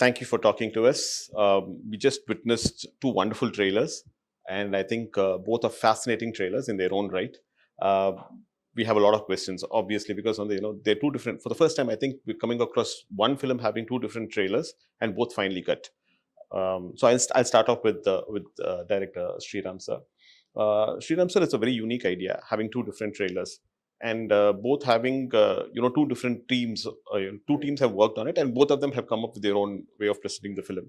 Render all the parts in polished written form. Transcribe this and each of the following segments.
Thank you for talking to us. We just witnessed two wonderful trailers, and I think both are fascinating trailers in their own right. Uh, we have a lot of questions, obviously, because they're two different. For the first time, I think we're coming across one film having two different trailers, and both finely cut. So I'll start off with director Sriram sir. Sriram sir, it's a very unique idea having two different trailers, and both having two different teams. Two teams have worked on it, and both of them have come up with their own way of presenting the film.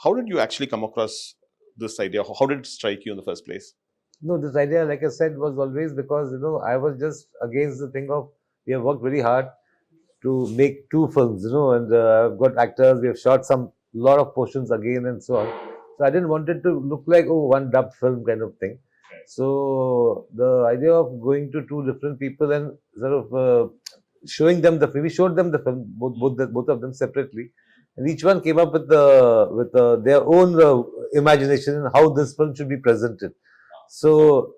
How did you actually come across this idea? How did it strike you in the first place? No, this idea, like I said, was always because, I was just against the thing of we have worked very hard to make two films, and I've got actors, we have shot some lot of portions again and so on. So I didn't want it to look like, oh, one dubbed film kind of thing. So the idea of going to two different people and sort of showing them the film, we showed them the film, both of them separately, and each one came up with their own imagination and how this film should be presented. So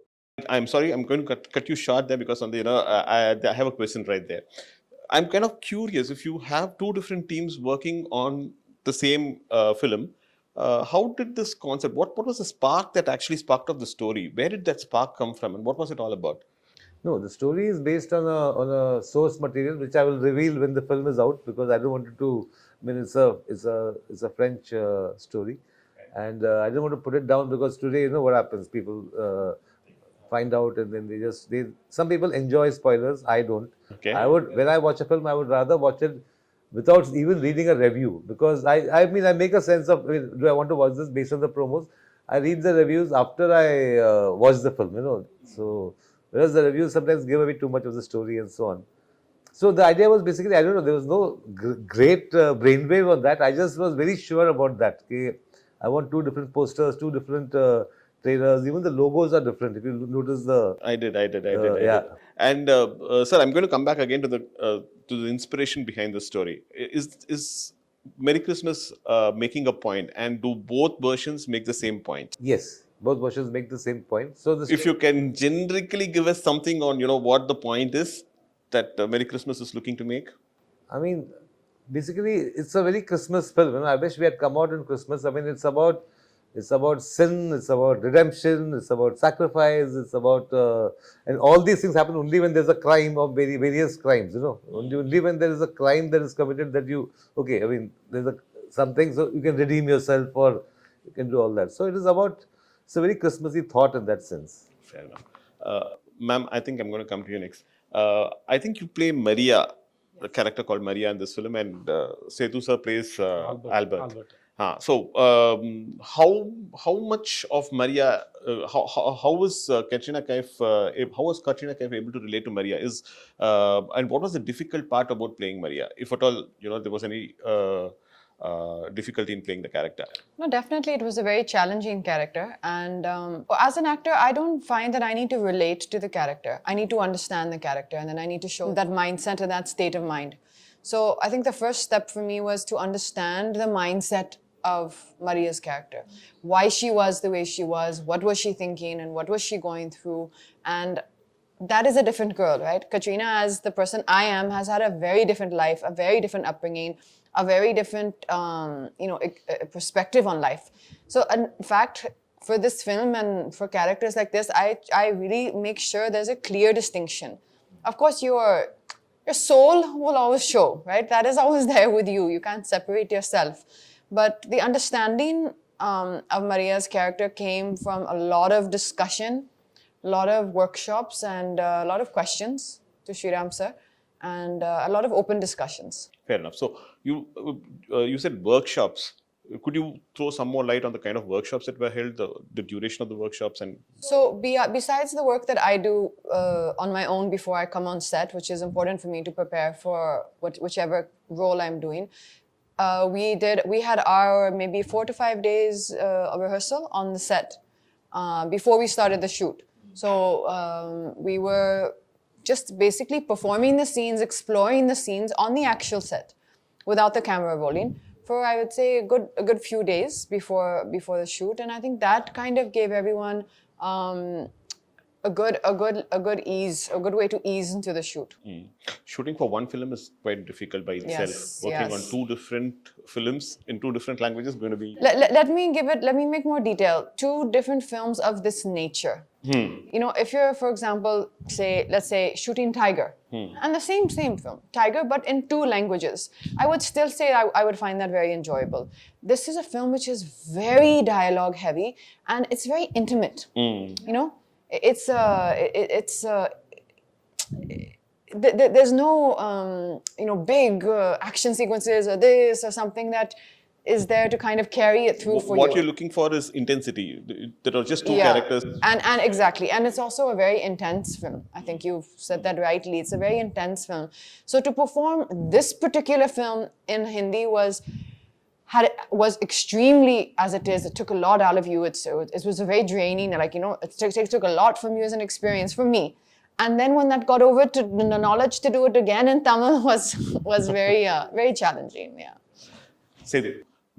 I'm sorry, I'm going to cut you short there because I have a question right there. I'm kind of curious if you have two different teams working on the same film. How did this concept? What was the spark that actually sparked off the story? Where did that spark come from, and what was it all about? no, the story is based on a source material which I will reveal when the film is out because I don't want it to. I mean, it's a French story, and I don't want to put it down because today you know what happens. People find out and then they some people enjoy spoilers. I don't. Okay. I would when I watch a film, I would rather watch it without even reading a review because I mean I make a sense of do I want to watch this based on the promos. I read the reviews after I watch the film. So. Whereas the reviews sometimes give away too much of the story and so on. So the idea was basically, I don't know, there was no great brainwave on that. I just was very sure about that. Okay? I want two different posters, two different trailers. Even the logos are different. If you notice the... I did. Yeah. And sir, I'm going to come back again to the inspiration behind the story. Is Merry Christmas making a point, and do both versions make the same point? Yes, both versions make the same point. So if you can generically give us something on what the point is that Merry Christmas is looking to make. I mean, basically, it's a very Christmas film. I wish we had come out in Christmas. I mean, it's about sin, it's about redemption, it's about sacrifice, it's about and all these things happen only when there's a crime of various crimes. Only when there is a crime that is committed that you okay. I mean, there's something so you can redeem yourself or you can do all that. So it is about. It's a very Christmassy thought in that sense. Fair enough. Ma'am, I think I'm going to come to you next. I think you play Maria, a character called Maria in this film, and Sethu sir plays Albert. So, how much of Maria? How was Katrina Kaif? How was Katrina Kaif able to relate to Maria? And what was the difficult part about playing Maria, if at all there was any difficulty in playing the character? No, definitely it was a very challenging character, and as an actor I don't find that I need to relate to the character. I need to understand the character, and then I need to show that mindset and that state of mind. So I think the first step for me was to understand the mindset of Maria's character, why she was the way she was, what was she thinking and what was she going through. And that is a different girl, right? Katrina, as the person I am, has had a very different life, a very different upbringing, a very different perspective on life. So in fact, for this film and for characters like this, I really make sure there's a clear distinction. Of course, your soul will always show, right? That is always there with you. You can't separate yourself. But the understanding of Maria's character came from a lot of discussion, a lot of workshops, and a lot of questions to Sriram sir, and a lot of open discussions. Fair enough. So you said workshops. Could you throw some more light on the kind of workshops that were held, the duration of the workshops? And so besides the work that I do on my own before I come on set, which is important for me to prepare for whichever role I'm doing, we had our maybe 4 to 5 days of rehearsal on the set before we started the shoot. So we were just basically performing the scenes, exploring the scenes on the actual set without the camera rolling for, I would say, a good few days before the shoot. And I think that kind of gave everyone a a good way to ease into the shoot. Shooting for one film is quite difficult by itself. Yes, Working yes. on two different films in two different languages is going to be. Let me make more detail. Two different films of this nature. You know, if you're, for example, let's say shooting Tiger, and the same film, Tiger, but in two languages, I would still say I would find that very enjoyable. This is a film which is very dialogue heavy, and it's very intimate. You know, there's no big action sequences or this or something that is there to kind of carry it through for What you. you're looking for is intensity. There are just two characters. And exactly. And it's also a very intense film. I think you've said that rightly. It's a very intense film. So to perform this particular film in Hindi was extremely, as it is, it took a lot out of you. It was a very draining, like, you know, it took a lot from you as an experience for me. And then when that got over to the knowledge to do it again in Tamil was very, very challenging. Yeah. சரி,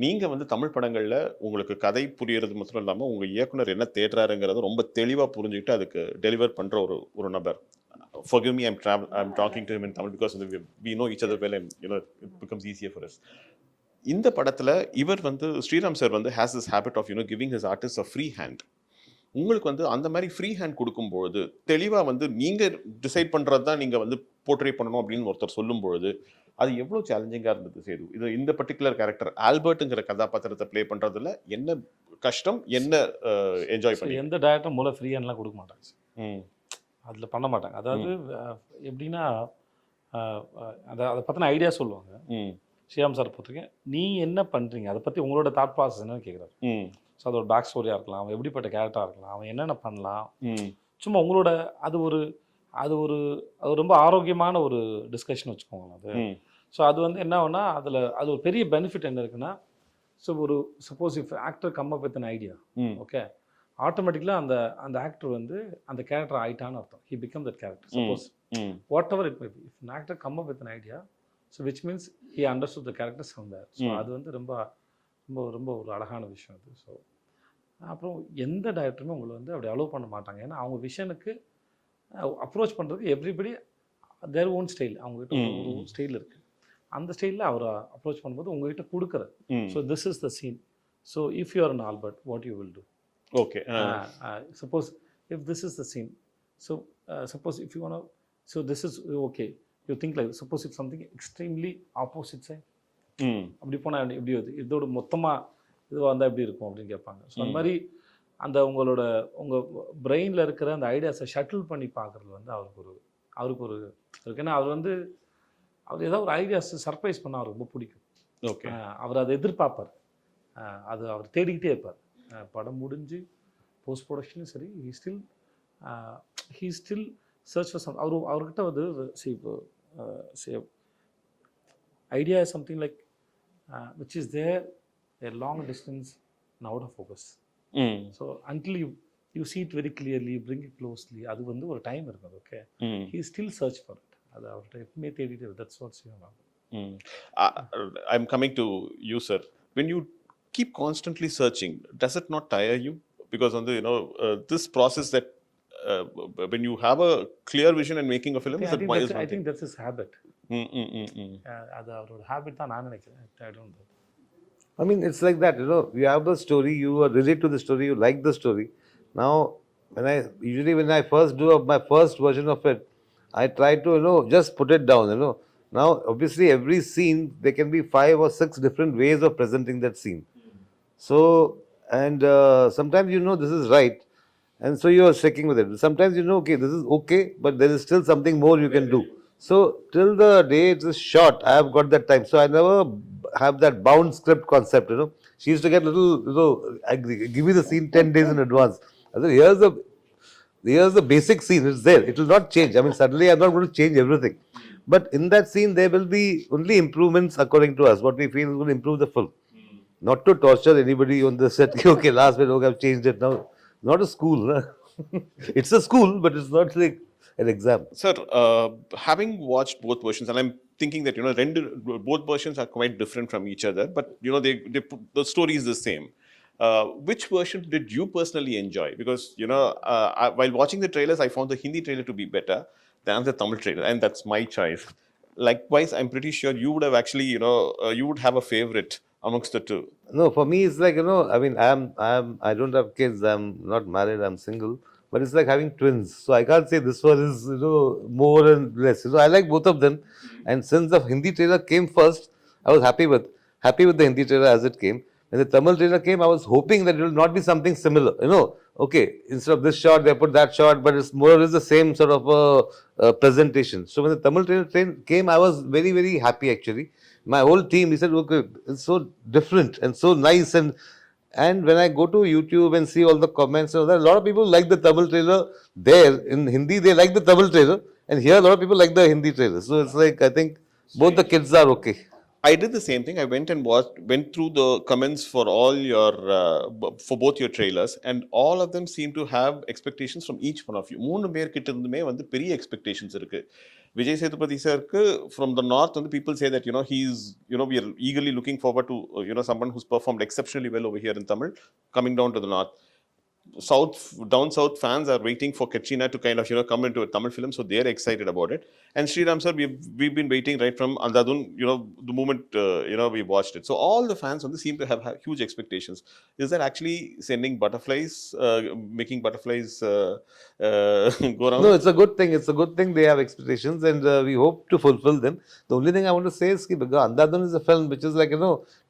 நீங்க வந்து தமிழ் படங்கள்ல உங்களுக்கு கதை புரியறது மட்டும் இல்லாம உங்க இயக்குனர் என்ன தேடுறாருங்கிறத ரொம்ப தெளிவா புரிஞ்சுக்கிட்டு அதுக்கு டெலிவர் பண்ற ஒரு நபர். Forgive me, I'm talking to him in Tamil because we know each other well and you know it becomes easier for us. இந்த படத்துல இவர் வந்து ஸ்ரீராம் சார் வந்து has this habit of giving his artists a free hand. உங்களுக்கு வந்து அந்த மாதிரி free hand கொடுக்கும்பொழுது தெளிவா வந்து நீங்க டிசைட் பண்றது தான் நீங்க வந்து போர்ட்ரே பண்ணணும் அப்படின்னு ஒருத்தர் சொல்லும்பொழுது அது எவ்வளவு சேலஞ்சிங்கா இருந்தது சேது? இது இந்த பர்டிகுலர் கேரக்டர் ஆல்பர்ட்ங்கிற கதாபாத்திரத்தை ப்ளே பண்றதுல என்ன கஷ்டம், என்ன என்ஜாய் பண்ணி? எந்த டைரக்டர் மூல ஃப்ரீ ஹேண்ட்லாம் கொடுக்க மாட்டாங்க, அதில் பண்ண மாட்டாங்க. அதாவது எப்படின்னா அதை பற்றின ஐடியா சொல்லுவாங்க. ஸ்ரீராம் சார் பொறுத்திருக்கேன், நீ என்ன பண்ணுறீங்க, அதை பற்றி உங்களோட தாட் ப்ராசஸ் என்னன்னு கேட்குறாரு. ஸோ அதோட பேக் ஸ்டோரியாக இருக்கலாம், அவன் எப்படிப்பட்ட கேரக்டராக இருக்கலாம், அவன் என்னென்ன பண்ணலாம், சும்மா உங்களோட அது ரொம்ப ஆரோக்கியமான ஒரு டிஸ்கஷன் வச்சுக்கோங்களேன் அது. ஸோ அது வந்து என்ன ஆகுனா அது ஒரு பெரிய பெனிஃபிட் என்ன இருக்குன்னா, so suppose if actor come up with an idea, okay, ஆட்டோமேட்டிக்கலாக அந்த ஆக்டர் வந்து அந்த கேரக்டர் ஆயிட்டான்னு அர்த்தம். He become that character. Suppose whatever it may be, if an actor come up with an idea, so which means he understood the characters from there. So அது வந்து ரொம்ப ரொம்ப ரொம்ப ஒரு அழகான விஷயம் அது. ஸோ அப்புறம் எந்த டைரக்டருமே உங்களை வந்து அப்படி அலோவ் பண்ண மாட்டாங்க. ஏன்னா அவங்க விஷனுக்கு அப்ரோச் பண்ணுறதுக்கு எவ்ரிபடி தேர் ஓன் ஸ்டைல், அவங்ககிட்ட ஒரு ஸ்டைல் இருக்குது. அந்த ஸ்டைலில் அவரை அப்ரோச் பண்ணும்போது உங்ககிட்ட கொடுக்குறது. So this is the scene. So if you are an Albert, what you will do? Okay, suppose if this is the scene, so suppose if you want, so this is okay, you think like suppose if something extremely opposite side, அப்படி போனால் எப்படி வருது, இதோட மொத்தமாக இதுவாக வந்தால் எப்படி இருக்கும் அப்படின்னு கேட்பாங்க. ஸோ அந்த மாதிரி அந்த உங்கள் பிரெயினில் இருக்கிற அந்த ஐடியாஸை ஷட்டில் பண்ணி பார்க்குறது வந்து அவருக்கு ஒரு இருக்கு. ஏன்னா அவர் ஏதாவது ஒரு ஐடியாஸ் சர்ப்ரைஸ் பண்ணால் அவருக்கு ரொம்ப பிடிக்கும். ஓகே, அவர் அதை எதிர்பார்ப்பார், அவர் தேடிக்கிட்டே இருப்பார். படம் முடிஞ்சு போஸ்ட் ப்ரொடக்ஷனும் சரி, he still search for some. அவர்கிட்ட வந்து idea is something like which is there a long distance and out of focus. So until you see it very clearly, you bring it closely, அது வந்து ஒரு time இருக்குது. Okay, he still search for it. அது அவர்கிட்ட எப்பவுமே தேடிட்டு, that's what's going. I'm coming to you, sir. When you keep constantly searching, does it not tire you? Because on the this process that when you have a clear vision and making a film, I think that's his habit. அது அவரோட habit தான் நான் நினைக்கிறேன். I don't know. I mean, it's like that, you have the story, you are related to the story, you like the story. Now, when I first do my first version of it, I try to, just put it down, Now, obviously, every scene, there can be 5 or 6 different ways of presenting that scene. So, and sometimes this is right, and so you are sticking with it. Sometimes okay, this is okay, but there is still something more you can do. So till the day it is shot, I have got that time. So I never have that bound script concept. She used to get little. Give me the scene 10 days in advance. I said, here's the basic scene. It's there. It will not change. I mean, suddenly I'm not going to change everything. But in that scene, there will be only improvements according to us. What we feel is going to improve the film. Not to torture anybody on the set. Okay, last minute, okay, I've changed it now. Not a school. It's a school, but it's not like an exam. Sir, having watched both versions, and I'm thinking that both versions are quite different from each other, but the story is the same. which version did you personally enjoy? Because, while watching the trailers, I found the Hindi trailer to be better than the Tamil trailer, and that's my choice. Likewise, I'm pretty sure you would have actually, you would have a favorite amongst the two. No, for me, it's like, I mean, I don't have kids. I'm not married. I'm single. But it's like having twins. So I can't say this one is, more and less. I like both of them. And since the Hindi trailer came first, I was happy with the Hindi trailer as it came. When the Tamil trailer came, I was hoping that it will not be something similar. Okay, instead of this shot, they put that shot, but it's more or less the same sort of presentation. So when the Tamil trailer came, I was very, very happy actually. My whole team, he said, okay, it's so different and so nice. And when I go to YouTube and see all the comments, a lot of people like the Tamil trailer there. In Hindi, they like the Tamil trailer. And here, a lot of people like the Hindi trailer. So it's like, I think both the kids are okay. I did the same thing. I went and went through the comments for all your, for both your trailers, and all of them seem to have expectations from each one of you. மூணு பேர் கிட்ட இருந்துமே வந்து பெரிய expectations இருக்கு. Vijay Sethupathi sir, from the north, and the people say that, he's, we are eagerly looking forward to, someone who's performed exceptionally well over here in Tamil, coming down to the north. Down south fans are waiting for Katrina to kind of, come into a Tamil film, so they're excited about it. And Sriram sir, we've been waiting right from Andadun, the moment, we watched it. So all the fans seem to have huge expectations. Is that actually sending butterflies, making butterflies go around? No, it's a good thing. It's a good thing they have expectations, and we hope to fulfill them. The only thing I want to say is that Andadun is a film which is like,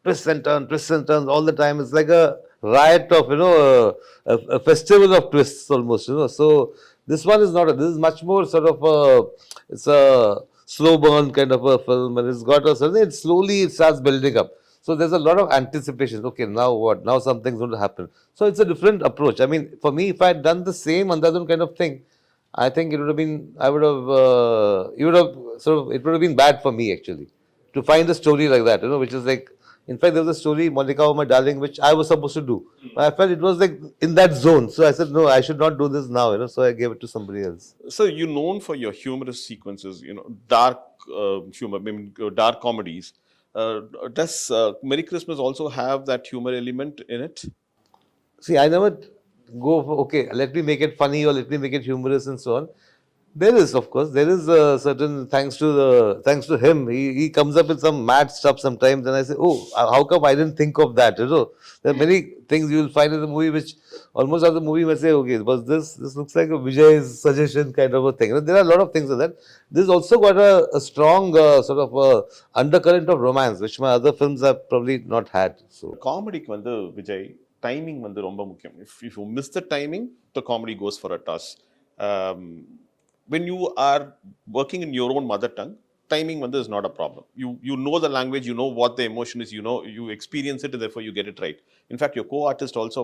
twists and turns all the time. It's like a riot of, a festival of twists almost, So this one is not. This is much more sort of it's a slow burn kind of a film, and it's got a certain. It slowly starts building up. So there's a lot of anticipation. Okay, now what? Now something's going to happen. So it's a different approach. I mean, for me, if I had done the same Andadun kind of thing, I think it would have been. I would have. It would have sort of. It would have been bad for me actually to find a story like that. Which is like. In fact, there was a story, Monica, oh my darling, which I was supposed to do. But I felt it was like in that zone. So I said, no, I should not do this now. So I gave it to somebody else. So you're known for your humorous sequences, dark humor, dark comedies. Does Merry Christmas also have that humor element in it? See, I never go for, okay, let me make it funny or let me make it humorous and so on. There is, of course, there is a certain, thanks to him, he comes up with some mad stuff sometimes, and I say, oh, how come I didn't think of that? There are many things you will find in the movie which almost after the movie you may say, okay, was this looks like a Vijay's suggestion kind of a thing. There are a lot of things like that. This also got a strong sort of undercurrent of romance, which my other films have probably not had. So Comedy வந்து Vijay, timing வந்து ரொம்ப முக்கியம். If you miss the timing, the comedy goes for a toss. When you are working in your own mother tongue, timing is not a problem. You know the language, you know what the emotion is, you experience it, and therefore you get it right. In fact, your co-artist also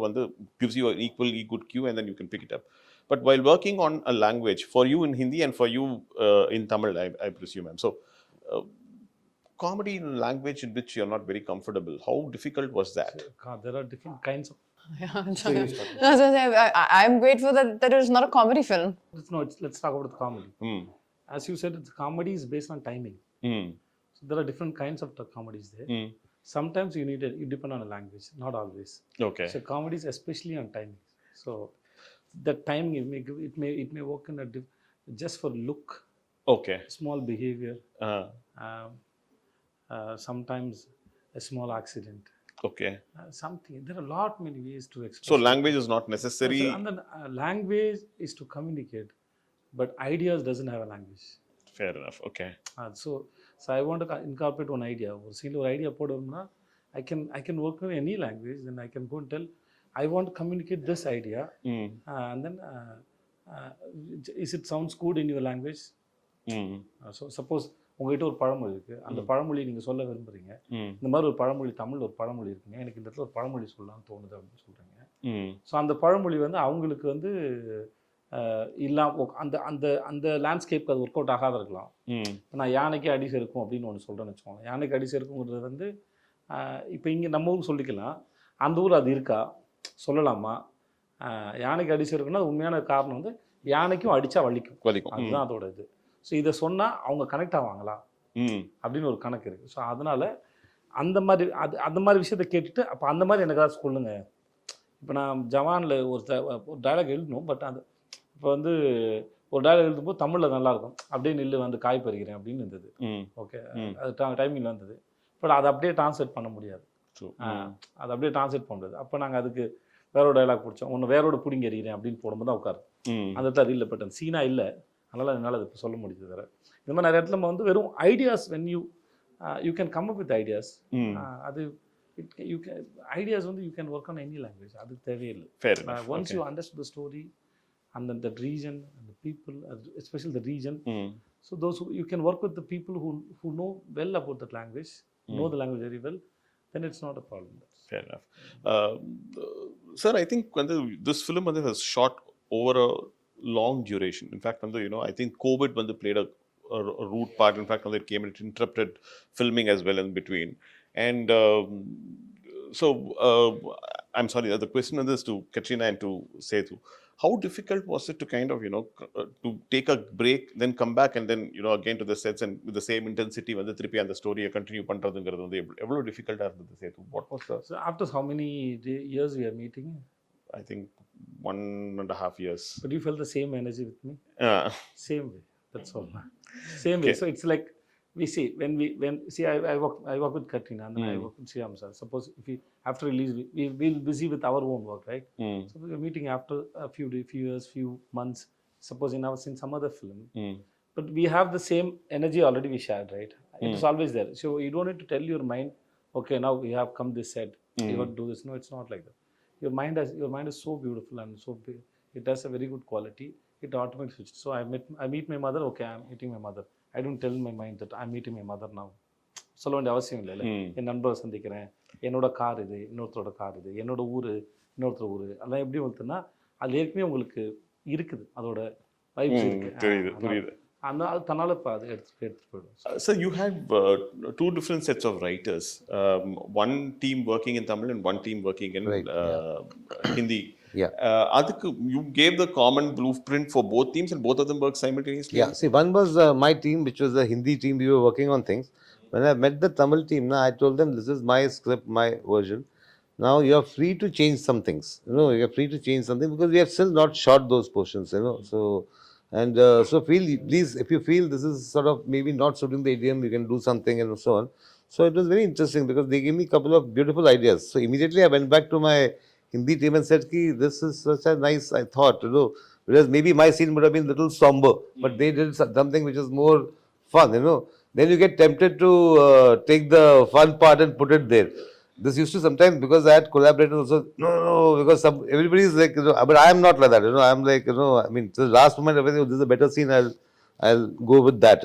gives you an equally good cue, and then you can pick it up. But while working on a language, for you in Hindi and for you in Tamil, I presume, so comedy in a language in which you're not very comfortable, how difficult was that? There are different kinds of. I'm grateful that it is not a comedy film. Let's talk about the comedy. As you said, the comedy is based on timing. So there are different kinds of comedies there. Sometimes you depend on a language, not always. Okay. So comedy is especially on timing. So the timing it may work in just for look. Okay. Small behavior. Sometimes a small accident. Okay. Something. There are many ways to express. So language is not necessary. And then language is to communicate, but ideas doesn't have a language. Fair enough. Okay. So I want to incorporate one idea. Or scene or idea podumna, I can work in any language. Then I can go and tell, I want to communicate this idea, and then is it sounds good in your language? So suppose உங்ககிட்ட ஒரு பழமொழி இருக்குது, அந்த பழமொழி நீங்கள் சொல்ல விரும்புகிறீங்க, இந்த மாதிரி ஒரு பழமொழி தமிழில் ஒரு பழமொழி இருக்குங்க, எனக்கு இந்த இடத்துல ஒரு பழமொழி சொல்லலாம்னு தோணுது அப்படின்னு சொல்கிறீங்க. ஸோ அந்த பழமொழி அவங்களுக்கு அந்த அந்த அந்த லேண்ட்ஸ்கேப்க்கு அது ஒர்க் அவுட் ஆகாத இருக்கலாம். இப்போ நான் யானைக்கு அடி செருக்கும் அப்படின்னு ஒன்று சொல்கிறேன்னு வச்சுக்கோங்க. யானைக்கு அடி செருக்குங்கிறது இப்போ இங்கே நம்ம ஊருக்கு சொல்லிக்கலாம், அந்த ஊர் அது இருக்கா சொல்லலாமா? யானைக்கு அடி செருக்குன்னா உண்மையான காரணம் யானைக்கும் அடித்தா வலிக்கும், அதுதான் அதோட இது. ஸோ இதை சொன்னால் அவங்க கனெக்ட் ஆவாங்களா அப்படின்னு ஒரு கணக்கு இருக்குது. ஸோ அதனால் அந்த மாதிரி விஷயத்தை கேட்டுட்டு அப்போ அந்த மாதிரி எனக்கு சொல்லுங்க இப்போ நான் ஜவானில் ஒரு டைலாக் எழுதணும், பட் அது இப்போ வந்து ஒரு டைலாக் எழுதும்போது தமிழில் நல்லாயிருக்கும், அப்படியே நில்லு வந்து காய் பறிக்கிறேன் அப்படின்னு இருந்தது. ஓகே, அது டைமிங்கில் வந்தது. பட் அதை அப்படியே ட்ரான்ஸ்லேட் பண்ண முடியாது. அதை அப்படியே ட்ரான்ஸ்லேட் பண்ண முடியாது. அப்போ நாங்கள் அதுக்கு வேற ஒரு டைலாக் பிடிச்சோம். ஒன்று வேரோட பிடிங்க எறிகிறேன் அப்படின்னு போடும்போது தான் உட்காரு. அந்த இடத்துல அது இல்லை, பட் அந்த சீனாக இல்லை. அதனால் என்னால் அது இப்போ சொல்ல முடியுது. வேறு இந்த மாதிரி நிறைய இடத்துல நம்ம வந்து வெறும் ideas, when you can come up with ideas. அது யூ கேன் ஐடியாஸ் வந்து you can work on any language. அது தேவையில்லை. Once you understand the story and then the region and the people, especially the region. So those who you can work with the people who know well about that language, know the language very well, then it's not a problem. Fair enough. Sir, I think when this film was shot over a long duration. In fact, I think COVID played a root part. In fact, it came and it interrupted filming as well in between. And so I'm sorry, the question on this to Katrina and to Sethu. How difficult was it to kind of, to take a break, then come back and then, again to the sets and with the same intensity when the trippy and the story continue பண்றதுங்கிறது வந்து எவ்வளவு டிஃபிகல்ட்டா இருந்தது Setu? What was the... So after how many years we are meeting? I think 1.5 years. But you felt the same energy with me? Same way. That's all. Same way. Okay. So it's like we see when I work with Katrina and then I work with Shyam sir. Suppose if we after release we'll busy with our own work, right? So we're meeting after a few years, few months. Suppose in some other film, but we have the same energy already we shared, right? It's always there. So you don't need to tell your mind, okay, now we have come this set, you have to do this. No, it's not like that. Your mind is so beautiful and so big. It has a very good quality. It automatically switches. So I meet my mother. Okay, I'm meeting my mother. I don't tell my mind that I'm meeting my mother now. சொல்ல வேண்டிய அவசியம் இல்லை. என் நண்பரை சந்திக்கிறேன், என்னோட car இது, இன்னொருத்தரோட car இது, என்னோட ஊர், இன்னொருத்தர் ஊர், அதெல்லாம் எப்படி வந்துன்னா அது ஏற்கனவே உங்களுக்கு இருக்குது, அதோட வைப்ஸ் இருக்கு. புரியுது. அது தன்னால இப்போ அது எடுத்துட்டு போயிடும். So you had two different sets of writers. One team working in Tamil and one team working in Hindi. Yeah. Adukku you gave the common blueprint for both teams and both of them worked simultaneously? Yeah. See, one was my team, which was the Hindi team. We were working on things. When I met the Tamil team, I told them, this is my script, my version. Now you are free to change some things. You are free to change something because we have still not shot those portions. So and so please, if you feel this is sort of maybe not suiting the idiom, you can do something and so on. So it was very interesting because they gave me a couple of beautiful ideas. So immediately I went back to my Hindi team and said, this is such a nice, I thought, whereas maybe my scene would have been a little somber, but they did something which is more fun, Then you get tempted to take the fun part and put it there. This used to sometimes, because I had collaborators also, no, because everybody is like, but I am not like that, I am like, I mean, the last moment, everything, this is a better scene, I'll go with that,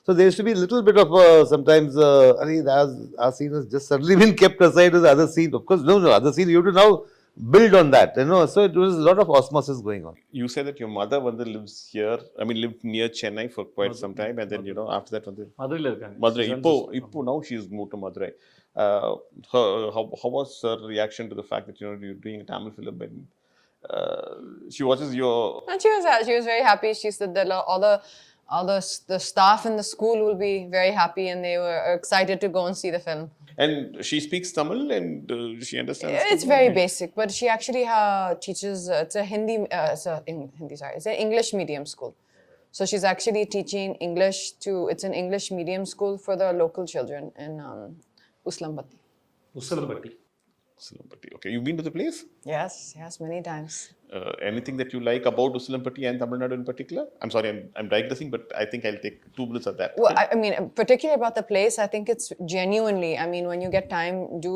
So there used to be a little bit of sometimes, our scene has just suddenly been kept aside as the other scene. Of course, no, other scene, you have to now build on that, So it was a lot of osmosis going on. You said that your mother lives here, lived near Chennai for quite some time, and then, after that, மதுரையில் இருக்காங்க. Madurai. Ipo now she's moved to Madurai. How was her reaction to the fact that, you're doing a Tamil film and she watches your... And she was very happy. She said that all the staff in the school will be very happy and they were excited to go and see the film. And she speaks Tamil and she understands. It's very basic, but she actually teaches. It's a Hindi. It's an English medium school. So she's actually teaching English it's an English medium school for the local children in Uslampatti. Usilampatti. Okay, you've been to the place? Yes, many times. Anything that you like about Usilampatti and Tamil Nadu in particular? I'm sorry, I'm digressing, but I think I'll take 2 minutes of that. Well, I mean, particularly about the place, I think it's genuinely, I mean, when you get time, do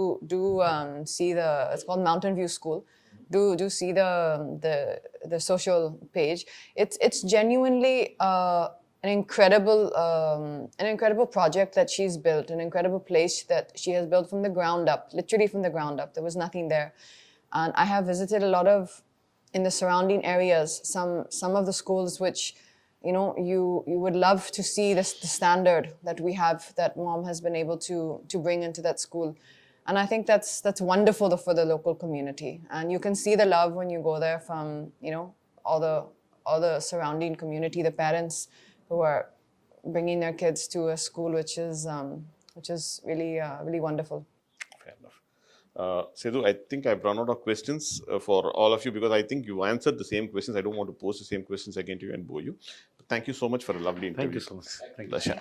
see it's called Mountain View School. Do see the social page. It's genuinely an incredible project that she's built, an incredible place that she has built from the ground up, literally from the ground up. There was nothing there. And I have visited a lot of, in the surrounding areas, some of the schools which, you would love to see the standard that we have, that mom has been able to bring into that school. And I think that's wonderful for the local community. And you can see the love when you go there from, all the surrounding community, the parents who are bringing their kids to a school which is really really wonderful. Fair enough. Sethu, I think I've run out of questions for all of you because I think you answered the same questions. I don't want to pose the same questions again to you and bore you. But thank you so much for a lovely interview. Thank you so much. Thank you. Pleasure.